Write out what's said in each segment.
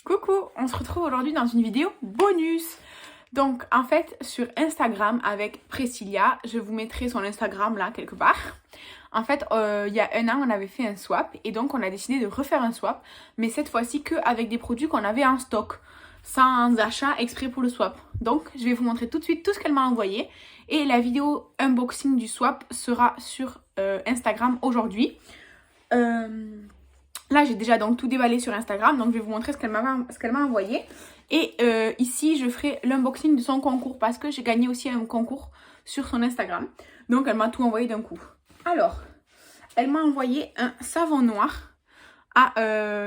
Coucou, on se retrouve aujourd'hui dans une vidéo bonus. Donc en fait sur Instagram avec Priscilla, je vous mettrai son Instagram là quelque part. En fait il y a un an on avait fait un swap et donc on a décidé de refaire un swap, mais cette fois-ci qu'avec des produits qu'on avait en stock, sans achat exprès pour le swap. Donc je vais vous montrer tout de suite tout ce qu'elle m'a envoyé et la vidéo unboxing du swap sera sur Instagram aujourd'hui. Là, j'ai déjà donc tout déballé sur Instagram, donc je vais vous montrer ce qu'elle m'a envoyé. Et ici, je ferai l'unboxing de son concours parce que j'ai gagné aussi un concours sur son Instagram. Donc, elle m'a tout envoyé d'un coup. Alors, elle m'a envoyé un savon noir à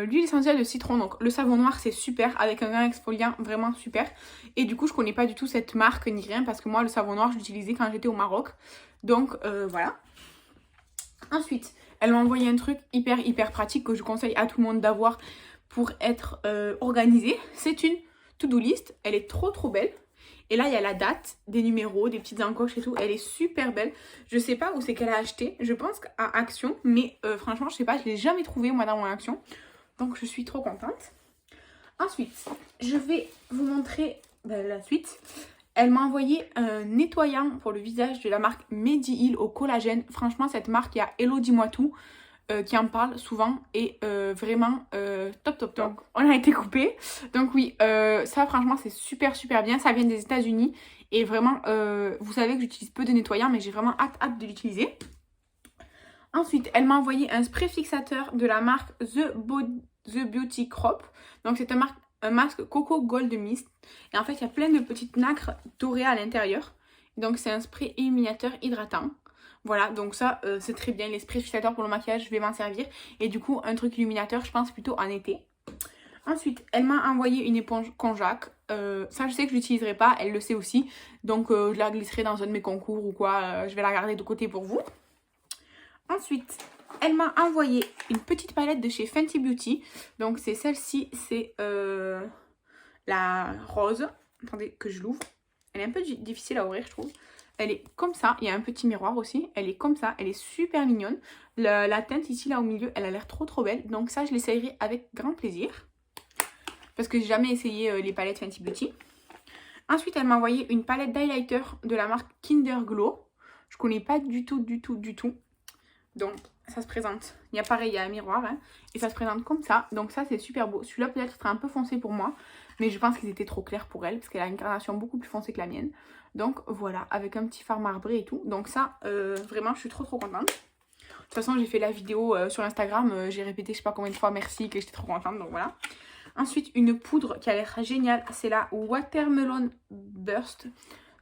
l'huile essentielle de citron. Donc, le savon noir, c'est super avec un grain exfoliant vraiment super. Et du coup, je connais pas du tout cette marque ni rien parce que moi, le savon noir, je l'utilisais quand j'étais au Maroc. Donc, voilà. Ensuite, elle m'a envoyé un truc hyper pratique que je conseille à tout le monde d'avoir pour être organisé. C'est une to-do list. Elle est trop belle. Et là, il y a la date, des numéros, des petites encoches et tout. Elle est super belle. Je sais pas où c'est qu'elle a acheté. Je pense qu'à Action. Mais franchement, je sais pas. Je l'ai jamais trouvée moi dans mon Action. Donc, je suis trop contente. Ensuite, je vais vous montrer la suite. Elle m'a envoyé un nettoyant pour le visage de la marque Mediheal au collagène. Franchement, cette marque, il y a Hello Dis-moi tout qui en parle souvent et vraiment top. Donc, on a été coupé. Donc oui, ça franchement, c'est super bien. Ça vient des États-Unis et vraiment, vous savez que j'utilise peu de nettoyants, mais j'ai vraiment hâte de l'utiliser. Ensuite, elle m'a envoyé un spray fixateur de la marque The Beauty Crop. Donc c'est un masque Coco Gold Mist. Et en fait, il y a plein de petites nacres dorées à l'intérieur. Donc c'est un spray illuminateur hydratant. Voilà, donc ça c'est très bien. Les sprays fixateurs pour le maquillage, je vais m'en servir. Et du coup, un truc illuminateur, je pense plutôt en été. Ensuite, elle m'a envoyé une éponge Konjac. Ça, je sais que je l'utiliserai pas, elle le sait aussi. Donc je la glisserai dans un de mes concours ou quoi. Je vais la garder de côté pour vous. Ensuite, elle m'a envoyé une petite palette de chez Fenty Beauty. Donc c'est celle-ci, c'est la rose. Attendez que je l'ouvre. Elle est un peu difficile à ouvrir, je trouve. Elle est comme ça, il y a un petit miroir aussi. Elle est comme ça, elle est super mignonne. La teinte ici, là au milieu, elle a l'air trop belle. Donc ça, je l'essayerai avec grand plaisir. Parce que j'ai jamais essayé les palettes Fenty Beauty. Ensuite, elle m'a envoyé une palette d'highlighter de la marque Kinder Glow. Je connais pas du tout. Donc, ça se présente, il y a un miroir, hein, et ça se présente comme ça. Donc ça, c'est super beau. Celui-là, peut-être, sera un peu foncé pour moi, mais je pense qu'ils étaient trop clairs pour elle, parce qu'elle a une carnation beaucoup plus foncée que la mienne. Donc voilà, avec un petit fard marbré et tout. Donc ça, vraiment, je suis trop contente. De toute façon, j'ai fait la vidéo sur Instagram, j'ai répété je sais pas combien de fois merci, que j'étais trop contente, donc voilà. Ensuite, une poudre qui a l'air géniale, c'est la Watermelon Burst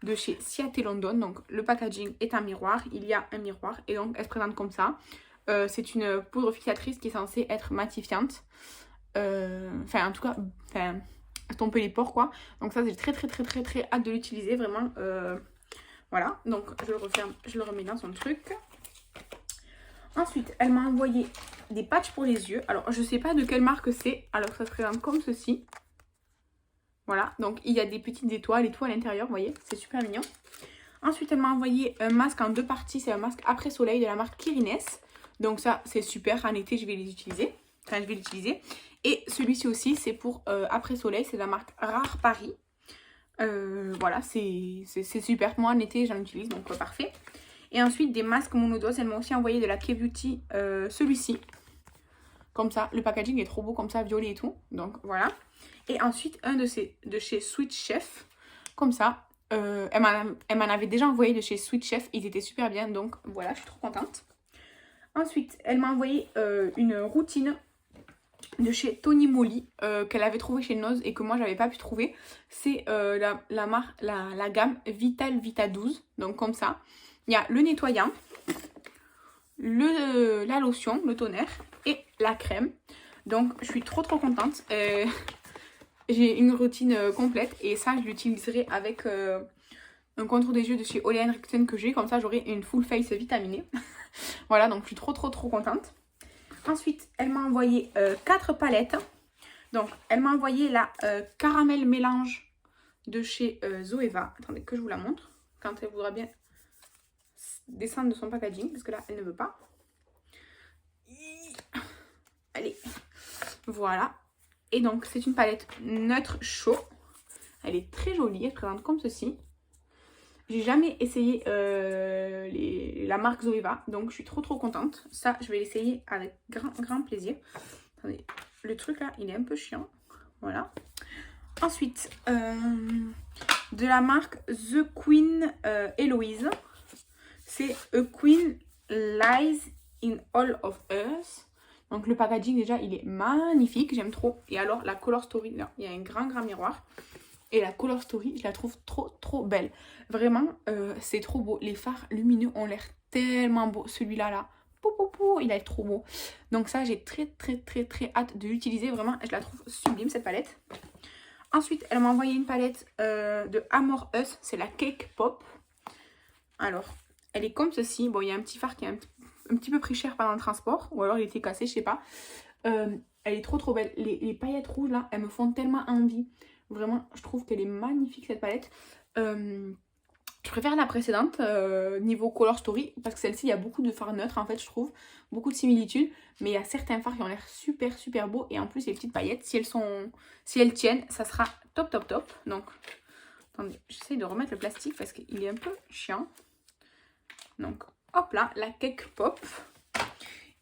de chez Seattle London. Donc le packaging est un miroir, il y a un miroir et donc elle se présente comme ça. C'est une poudre fixatrice qui est censée être matifiante. Enfin en tout cas, estomper les pores quoi. Donc ça j'ai très hâte de l'utiliser vraiment. Voilà, donc je le referme, je le remets dans son truc. Ensuite, elle m'a envoyé des patchs pour les yeux. Alors je sais pas de quelle marque c'est, alors ça se présente comme ceci. Voilà, donc il y a des petites étoiles et tout à l'intérieur, vous voyez, c'est super mignon. Ensuite, elle m'a envoyé un masque en 2 parties, c'est un masque après soleil de la marque Kirines. Donc ça, c'est super, en été, je vais les utiliser. Enfin, je vais l'utiliser. Et celui-ci aussi, c'est pour après soleil, c'est de la marque Rare Paris. Voilà, c'est super. Moi, en été, j'en utilise, donc parfait. Et ensuite, des masques monodose. Elle m'a aussi envoyé de la K-Beauty, celui-ci. Comme ça, le packaging est trop beau, comme ça, violet et tout. Donc voilà. Et ensuite, un de chez Sweet Chef, comme ça. Elle m'en avait déjà envoyé de chez Sweet Chef, ils étaient super bien, donc voilà, je suis trop contente. Ensuite, elle m'a envoyé une routine de chez Tony Moly, qu'elle avait trouvé chez Nose et que moi, j'avais pas pu trouver. C'est la gamme Vital Vita 12, donc comme ça. Il y a le nettoyant, la lotion, le toner et la crème. Donc, je suis trop contente. J'ai une routine complète et ça je l'utiliserai avec un contour des yeux de chez Ole Henriksen que j'ai, comme ça j'aurai une full face vitaminée. Voilà, donc je suis trop contente. Ensuite, elle m'a envoyé 4 palettes. Donc, elle m'a envoyé la caramel mélange de chez Zoeva. Attendez que je vous la montre quand elle voudra bien descendre de son packaging, parce que là elle ne veut pas. Allez, voilà. Et donc, c'est une palette neutre chaud. Elle est très jolie, elle se présente comme ceci. J'ai jamais essayé la marque Zoeva, donc je suis trop contente. Ça, je vais l'essayer avec grand plaisir. Attendez, le truc là, il est un peu chiant. Voilà. Ensuite, de la marque The Queen Eloise. C'est A Queen Lies in All of Us. Donc le packaging déjà, il est magnifique, j'aime trop. Et alors la Color Story, là, il y a un grand miroir. Et la Color Story, je la trouve trop belle. Vraiment, c'est trop beau. Les fards lumineux ont l'air tellement beaux. Celui-là, là, il a l'air trop beau. Donc ça, j'ai très hâte de l'utiliser. Vraiment, je la trouve sublime, cette palette. Ensuite, elle m'a envoyé une palette de Amor Us. C'est la Cake Pop. Alors, elle est comme ceci. Bon, il y a un petit fard qui est un petit peu pris cher pendant le transport. Ou alors, il était cassé, je sais pas. Elle est trop belle. Les paillettes rouges, là, elles me font tellement envie. Vraiment, je trouve qu'elle est magnifique, cette palette. Je préfère la précédente, niveau Color Story, parce que celle-ci, il y a beaucoup de fards neutres, en fait, je trouve. Beaucoup de similitudes. Mais il y a certains fards qui ont l'air super beaux. Et en plus, les petites paillettes, si elles tiennent, ça sera top. Donc, attendez, j'essaie de remettre le plastique parce qu'il est un peu chiant. Donc, hop là, la Cake Pop.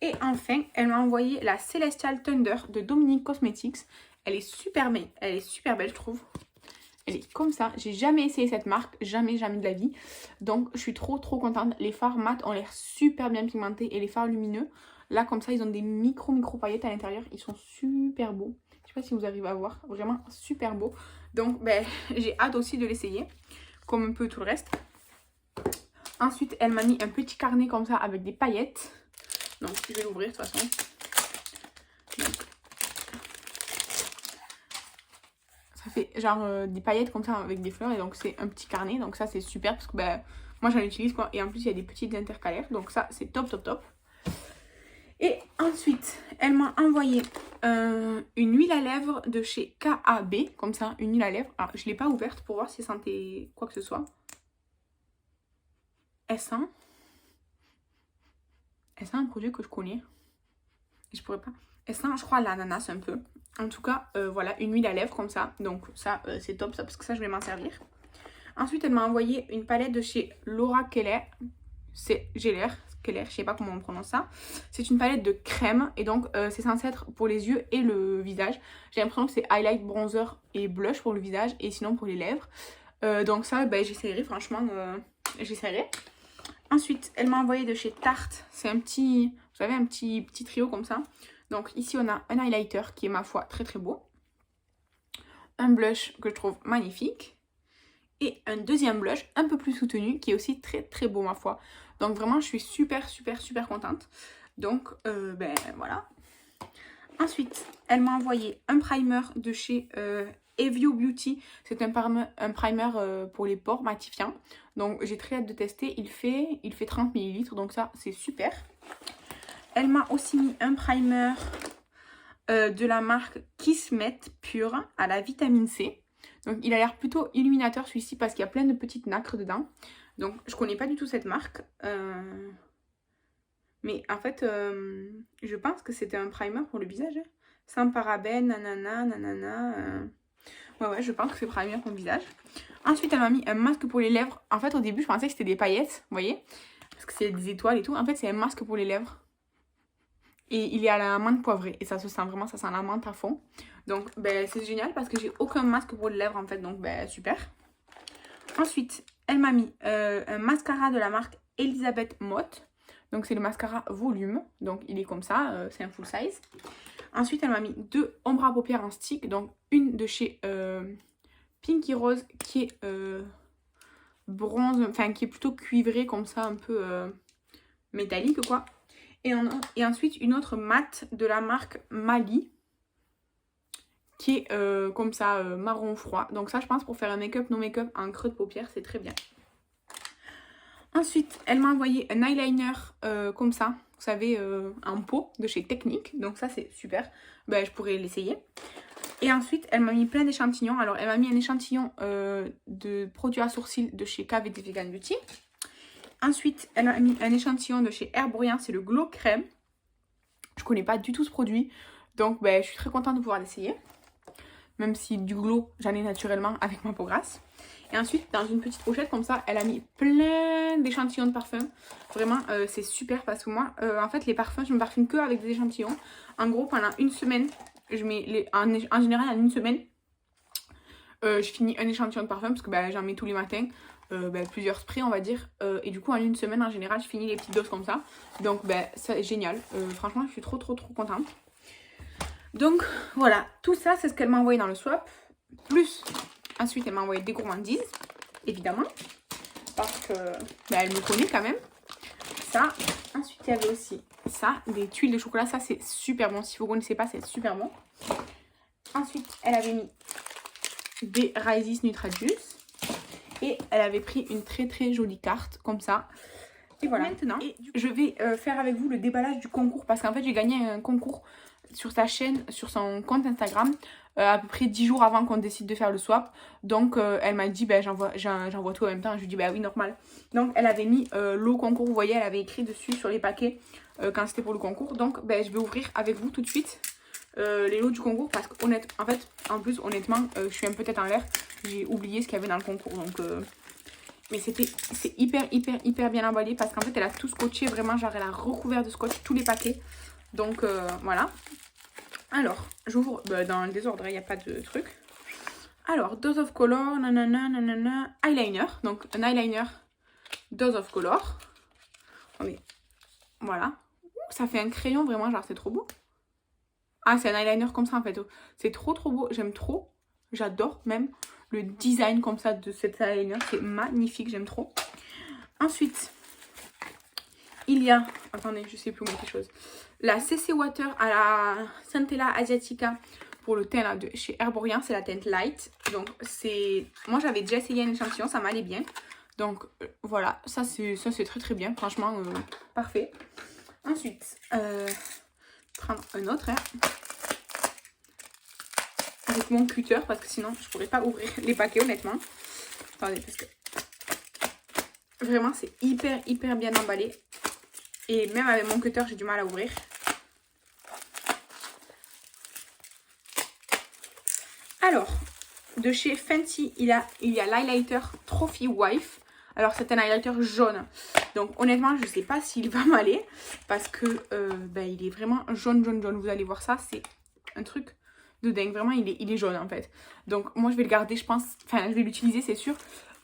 Et enfin, elle m'a envoyé la Celestial Thunder de Dominique Cosmetics. Elle est super belle, je trouve. Elle est comme ça. J'ai jamais essayé cette marque, jamais de la vie. Donc, je suis trop contente. Les fards mat ont l'air super bien pigmentés et les fards lumineux, là, comme ça, ils ont des micro paillettes à l'intérieur. Ils sont super beaux. Je sais pas si vous arrivez à voir. Vraiment super beaux. Donc, ben, j'ai hâte aussi de l'essayer, comme un peu tout le reste. Ensuite, elle m'a mis un petit carnet comme ça avec des paillettes. Donc, je vais l'ouvrir de toute façon. Donc, ça fait genre des paillettes comme ça avec des fleurs. Et donc, c'est un petit carnet. Donc, ça, c'est super parce que ben, moi, j'en utilise quoi. Et en plus, il y a des petites intercalaires. Donc, ça, c'est top. Et ensuite, elle m'a envoyé une huile à lèvres de chez KAB. Comme ça, une huile à lèvres. Alors, je ne l'ai pas ouverte pour voir si elle sentait quoi que ce soit. Elle sent un produit que je connais. Et je pourrais pas. Elle sent, je crois, l'ananas un peu. En tout cas, voilà, une huile à lèvres comme ça. Donc ça, c'est top, ça, parce que ça, je vais m'en servir. Ensuite, elle m'a envoyé une palette de chez Laura Keller. C'est Keller, je sais pas comment on prononce ça. C'est une palette de crème. Et donc, c'est censé être pour les yeux et le visage. J'ai l'impression que c'est highlight, bronzer et blush pour le visage. Et sinon, pour les lèvres. Donc ça, ben, j'essaierai, franchement, j'essaierai. Ensuite, elle m'a envoyé de chez Tarte. C'est un petit, vous savez, un petit trio comme ça. Donc ici, on a un highlighter qui est, ma foi, très beau. Un blush que je trouve magnifique. Et un deuxième blush un peu plus soutenu qui est aussi très beau, ma foi. Donc vraiment, je suis super contente. Donc, ben voilà. Ensuite, elle m'a envoyé un primer de chez Evio Beauty. C'est un primer pour les pores matifiants. Donc j'ai très hâte de tester. Il fait 30 ml. Donc ça, c'est super. Elle m'a aussi mis un primer de la marque Kismet Pure à la vitamine C. Donc il a l'air plutôt illuminateur celui-ci parce qu'il y a plein de petites nacres dedans. Donc je connais pas du tout cette marque. Mais en fait, je pense que c'était un primer pour le visage. Hein. Sans parabènes, nanana. Ouais, je pense que c'est primer pour le visage. Ensuite, elle m'a mis un masque pour les lèvres. En fait, au début, je pensais que c'était des paillettes, vous voyez. Parce que c'est des étoiles et tout. En fait, c'est un masque pour les lèvres. Et il est à la menthe poivrée. Et ça se sent vraiment, ça sent la menthe à fond. Donc, ben, c'est génial parce que j'ai aucun masque pour les lèvres, en fait. Donc, ben, super. Ensuite, elle m'a mis un mascara de la marque Elisabeth Mott. Donc, c'est le mascara volume. Donc, il est comme ça. C'est un full size. Ensuite, elle m'a mis 2 ombres à paupières en stick. Donc, une de chez Pinky Rose qui est bronze, enfin qui est plutôt cuivrée comme ça, un peu métallique quoi. Et ensuite, une autre mat de la marque Mali qui est comme ça marron froid. Donc ça, je pense pour faire un make-up, non make-up en creux de paupières, c'est très bien. Ensuite, elle m'a envoyé un eyeliner comme ça, vous savez, en pot de chez Technique. Donc ça, c'est super. Ben, je pourrais l'essayer. Et ensuite, elle m'a mis plein d'échantillons. Alors, elle m'a mis un échantillon de produits à sourcils de chez KVD Vegan Beauty. Ensuite, elle m'a mis un échantillon de chez Herborian, c'est le Glow Crème. Je connais pas du tout ce produit. Donc, ben, je suis très contente de pouvoir l'essayer. même si du glow j'en ai naturellement avec ma peau grasse. Et ensuite dans une petite pochette comme ça, elle a mis plein d'échantillons de parfums. Vraiment c'est super parce que moi en fait les parfums je me parfume que avec des échantillons. En gros pendant une semaine, je mets en général en une semaine je finis un échantillon de parfum parce que bah, j'en mets tous les matins. Plusieurs sprays on va dire et du coup en une semaine en général je finis les petites doses comme ça, donc ça est génial, franchement je suis trop contente. Donc voilà, tout ça c'est ce qu'elle m'a envoyé dans le swap, plus ensuite elle m'a envoyé des gourmandises évidemment parce que elle me connaît quand même, ça. Ensuite il y avait aussi ça, des tuiles de chocolat, ça c'est super bon, si vous ne connaissez pas c'est super bon. Ensuite elle avait mis des Rises Nutrajuice. Et elle avait pris une très jolie carte comme ça. Et voilà. Maintenant, je vais faire avec vous le déballage du concours. Parce qu'en fait, j'ai gagné un concours sur sa chaîne, sur son compte Instagram. À peu près 10 jours avant qu'on décide de faire le swap. Donc, elle m'a dit, j'envoie tout en même temps. Je lui dis, oui, normal. Donc, elle avait mis le concours. Vous voyez, elle avait écrit dessus sur les paquets quand c'était pour le concours. Donc, je vais ouvrir avec vous tout de suite les lots du concours. Parce qu'en plus, honnêtement, je suis un peu tête en l'air. J'ai oublié ce qu'il y avait dans le concours, donc mais c'est hyper bien emballé parce qu'en fait elle a tout scotché, vraiment genre elle a recouvert de scotch tous les paquets, donc voilà. Alors j'ouvre dans le désordre, il n'y a pas de truc. Alors Dose of Color, nanana, eyeliner, donc un eyeliner Dose of Color. Attendez, voilà, ça fait un crayon vraiment, genre c'est trop beau. Ah c'est un eyeliner comme ça en fait, c'est trop beau, j'aime trop, j'adore même. Le design comme ça de cet eyeliner, c'est magnifique, j'aime trop. Ensuite, il y a, attendez, je sais plus où mettre les choses. La CC Water à la Centella Asiatica pour le teint là, de chez Herborian, c'est la teinte light. Donc c'est, moi j'avais déjà essayé un échantillon, ça m'allait bien. Donc voilà, ça c'est très bien, franchement parfait. Ensuite, prendre un autre. Avec mon cutter parce que sinon je pourrais pas ouvrir les paquets honnêtement. Attendez parce que vraiment c'est hyper bien emballé. Et même avec mon cutter j'ai du mal à ouvrir. Alors de chez Fenty il y a l'highlighter Trophy Wife. Alors c'est un highlighter jaune. Donc honnêtement je sais pas s'il va m'aller. Parce que il est vraiment jaune. Vous allez voir ça, c'est un truc de dingue, vraiment il est jaune en fait. Donc moi je vais le garder je pense, enfin je vais l'utiliser c'est sûr.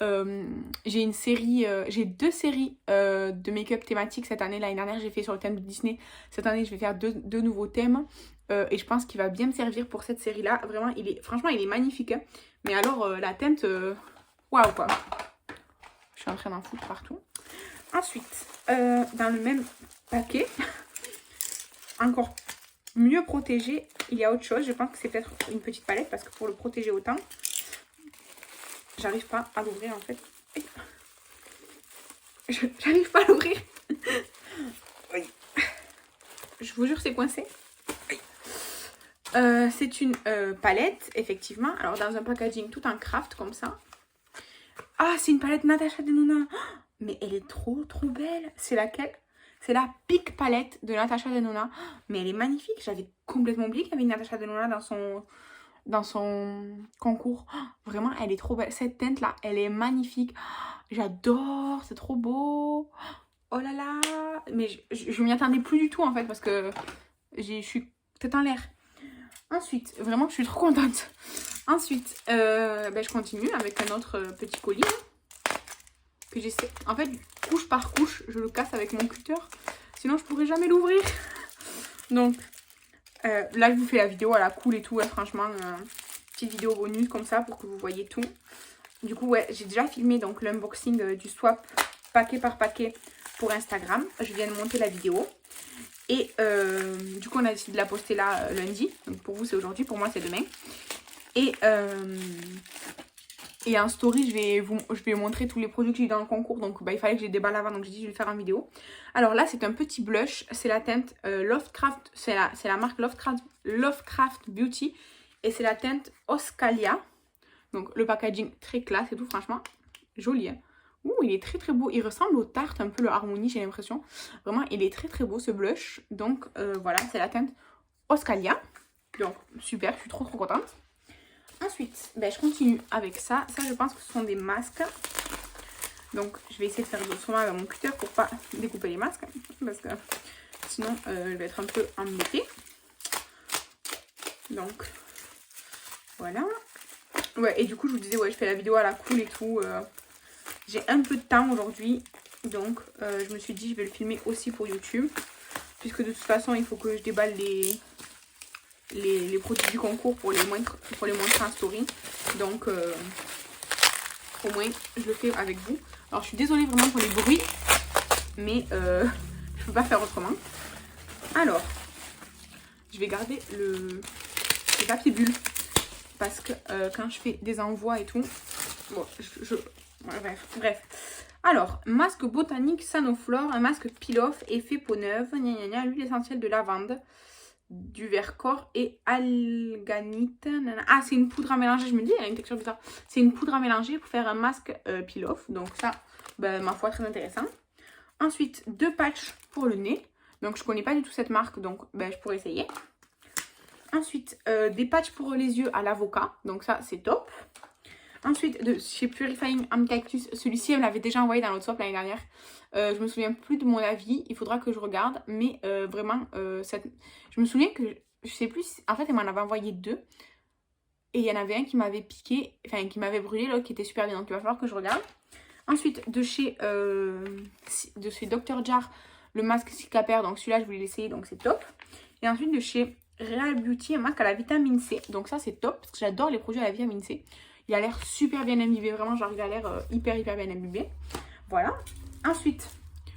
J'ai une série, j'ai 2 séries de make-up thématiques cette année. L'année dernière j'ai fait sur le thème de Disney, cette année je vais faire deux nouveaux thèmes. Et je pense qu'il va bien me servir pour cette série là. Vraiment franchement il est magnifique hein. Mais alors la teinte, waouh quoi. Je suis en train d'en foutre partout. Ensuite dans le même paquet, encore mieux protégé, il y a autre chose. Je pense que c'est peut-être une petite palette parce que pour le protéger autant, j'arrive pas à l'ouvrir en fait. J'arrive pas à l'ouvrir. Je vous jure c'est coincé. C'est une palette effectivement. Alors dans un packaging tout en craft comme ça. Ah c'est une palette Natasha Denona. Mais elle est trop belle. C'est laquelle? C'est la Peak palette de Natasha Denona. Mais elle est magnifique. J'avais complètement oublié qu'il y avait une Natasha Denona dans son concours. Oh, vraiment, elle est trop belle. Cette teinte là, elle est magnifique. Oh, j'adore. C'est trop beau. Oh là là. Mais je m'y attendais plus du tout en fait parce que je suis tête en l'air. Ensuite, vraiment, je suis trop contente. Ensuite, je continue avec un autre petit colis. Que j'essaie, en fait, couche par couche, je le casse avec mon cutter. Sinon, je pourrais jamais l'ouvrir. Donc, là, je vous fais la vidéo à la cool et tout. Ouais, franchement, petite vidéo bonus comme ça pour que vous voyez tout. Du coup, ouais, j'ai déjà filmé donc l'unboxing du swap paquet par paquet pour Instagram. Je viens de monter la vidéo. Et du coup, on a décidé de la poster là lundi. Donc, pour vous, c'est aujourd'hui. Pour moi, c'est demain. Et en story, je vais vous montrer tous les produits que j'ai eu dans le concours. Donc, il fallait que je les déballe avant. Donc, j'ai dit, je vais le faire en vidéo. Alors là, c'est un petit blush. C'est la teinte Lovecraft. C'est la marque Lovecraft Beauty. Et c'est la teinte Oscalia. Donc, le packaging très classe et tout. Franchement, joli. Hein. Ouh, il est très beau. Il ressemble aux tartes, un peu le Harmonie, j'ai l'impression. Vraiment, il est très beau ce blush. Donc, voilà, c'est la teinte Oscalia. Donc, super. Je suis trop contente. Ensuite, ben, je continue avec ça. Ça, je pense que ce sont des masques. Donc, je vais essayer de faire doucement avec mon cutter pour pas découper les masques. Parce que sinon, je vais être un peu embêtée. Donc, voilà. Ouais, et du coup, je vous disais, ouais, je fais la vidéo à la cool et tout. J'ai un peu de temps aujourd'hui. Donc, je me suis dit, je vais le filmer aussi pour YouTube. Puisque de toute façon, il faut que je déballe les produits du concours pour les montrer en story. Donc, au moins, je le fais avec vous. Alors, je suis désolée vraiment pour les bruits. Mais je peux pas faire autrement. Alors, je vais garder le papier bulle. Parce que quand je fais des envois et tout... Bon, bref. Alors, masque botanique Sanoflore, un masque peel-off, effet peau neuve, l'huile essentielle de lavande, du Vercors et alganite. Ah, c'est une poudre à mélanger, je me dis, elle a une texture bizarre. C'est une poudre à mélanger pour faire un masque peel-off. Donc ça, ben, ma foi, très intéressant. Ensuite, 2 patchs pour le nez. Donc je connais pas du tout cette marque, donc ben, je pourrais essayer. Ensuite, des patchs pour les yeux à l'avocat. Donc ça, c'est top. Ensuite, de chez Purifying Arm Cactus, celui-ci, elle me l'avait déjà envoyé dans l'autre swap l'année dernière. Je me souviens plus de mon avis, il faudra que je regarde. Mais vraiment, je me souviens que, je sais plus, en fait, elle m'en avait envoyé 2. Et il y en avait un qui m'avait piqué, enfin qui m'avait brûlé, l'autre qui était super bien. Donc il va falloir que je regarde. Ensuite, de chez Dr. Jar, le masque Cicapair. Donc celui-là, je voulais l'essayer, donc c'est top. Et ensuite, de chez Real Beauty, un masque à la vitamine C. Donc ça, c'est top, parce que j'adore les produits à la vitamine C. Il a l'air super bien imbibé, vraiment, genre il a l'air hyper bien imbibé. Voilà. Ensuite,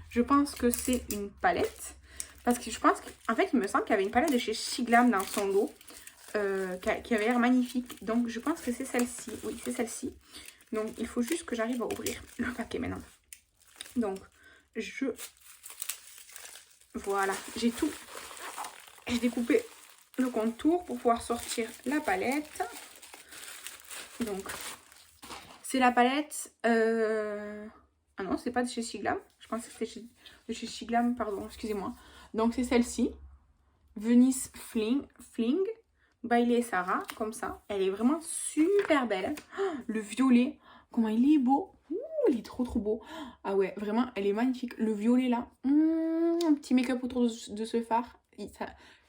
je pense que c'est une palette. Parce que je pense qu'en fait, il me semble qu'il y avait une palette de chez Shiglam dans son lot. Qui avait l'air magnifique. Donc, je pense que c'est celle-ci. Oui, c'est celle-ci. Donc, il faut juste que j'arrive à ouvrir le paquet maintenant. Donc, voilà, j'ai tout. J'ai découpé le contour pour pouvoir sortir la palette. Donc, c'est la palette... Ah non, c'est pas de chez Shiglam. Je pensais que c'était de chez Shiglam, pardon, excusez-moi. Donc, c'est celle-ci. Venice Fling by Sarah, comme ça. Elle est vraiment super belle. Oh, le violet, comment il est beau. Ouh, il est trop beau. Ah ouais, vraiment, elle est magnifique. Le violet là, un petit make-up autour de ce phare. Il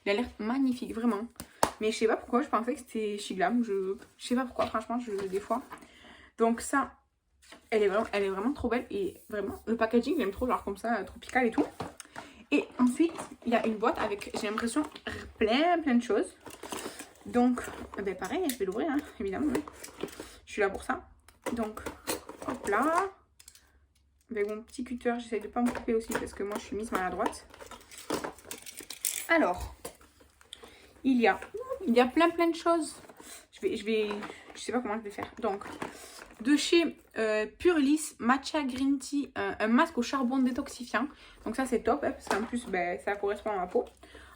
a l'air magnifique, vraiment. Mais je sais pas pourquoi, je pensais que c'était Shiglam. Je sais pas pourquoi, franchement, des fois. Donc ça, elle est vraiment trop belle. Et vraiment, le packaging, j'aime trop, genre comme ça, tropical et tout. Et ensuite, il y a une boîte avec, j'ai l'impression, plein de choses. Donc, ben pareil, je vais l'ouvrir, hein, évidemment. Oui. Je suis là pour ça. Donc, hop là. Avec mon petit cutter, j'essaie de ne pas me couper aussi parce que moi, je suis mise maladroite. Alors, il y a plein de choses. Je sais pas comment je vais faire. Donc, de chez Purlis Matcha Green Tea, un masque au charbon détoxifiant. Donc ça, c'est top, hein, parce qu'en plus, ben, ça correspond à ma peau.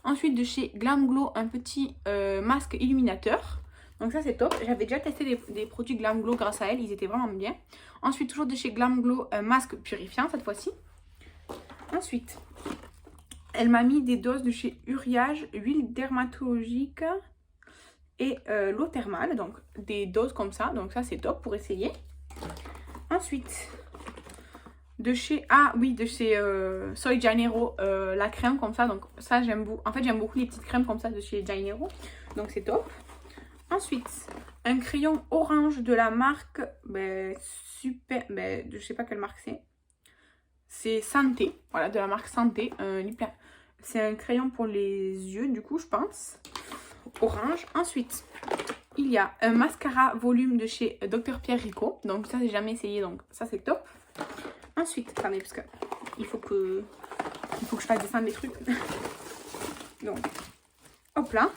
Ensuite, de chez Glam Glow, un petit masque illuminateur. Donc ça, c'est top. J'avais déjà testé des produits Glam Glow grâce à elle. Ils étaient vraiment bien. Ensuite, toujours de chez Glam Glow, un masque purifiant cette fois-ci. Ensuite, elle m'a mis des doses de chez Uriage, huile dermatologique et l'eau thermale. Donc, des doses comme ça. Donc ça, c'est top pour essayer. Ensuite, de chez Soy Janeiro, la crème comme ça. Donc ça, j'aime beaucoup. En fait, j'aime beaucoup les petites crèmes comme ça de chez Janeiro. Donc c'est top. Ensuite, un crayon orange de la marque, je sais pas quelle marque c'est. C'est Santé, voilà, de la marque Santé. C'est un crayon pour les yeux, du coup, je pense. Orange. Ensuite, il y a un mascara volume de chez Dr Pierre Rico. Donc ça, j'ai jamais essayé, donc ça, c'est top. Ensuite, attendez, parce que il faut que je fasse descendre les trucs. Donc, hop là.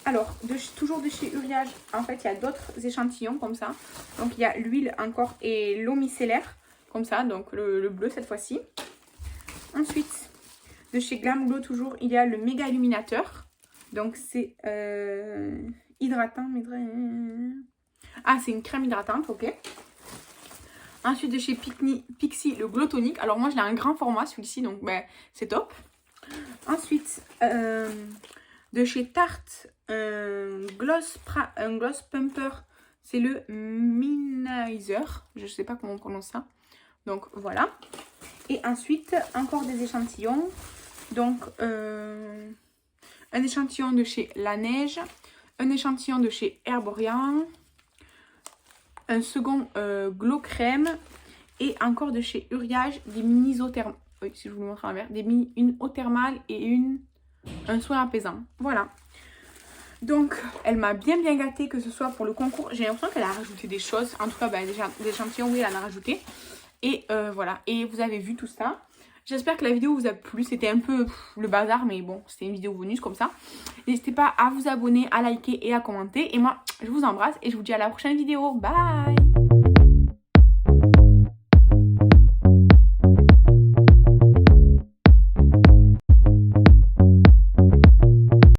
Alors, toujours de chez Uriage, en fait, il y a d'autres échantillons comme ça. Donc, il y a l'huile encore et l'eau micellaire, comme ça. Donc, le bleu cette fois-ci. Ensuite, de chez Glam Glow, toujours, il y a le méga illuminateur. Donc, c'est hydratant. Ah, c'est une crème hydratante, ok. Ensuite, de chez Pixi, le Glow Tonic. Alors, moi, je l'ai un grand format, celui-ci, donc c'est top. Ensuite, de chez Tarte, un gloss pumper. C'est le Minizer. Je sais pas comment on prononce ça. Donc voilà. Et ensuite, encore des échantillons. Donc, un échantillon de chez La Neige. Un échantillon de chez Herborian. Un second Glow Crème. Et encore de chez Uriage, des mini isothermales. Oui, si je vous le montre en vert. Une eau thermale et un soin apaisant. Voilà. Donc, elle m'a bien gâtée, que ce soit pour le concours. J'ai l'impression qu'elle a rajouté des choses. En tout cas, ben, des échantillons, oui, elle en a rajouté. Et voilà. Et vous avez vu tout ça. J'espère que la vidéo vous a plu. C'était un peu le bazar, mais bon, c'était une vidéo bonus comme ça. N'hésitez pas à vous abonner, à liker et à commenter. Et moi, je vous embrasse et je vous dis à la prochaine vidéo. Bye!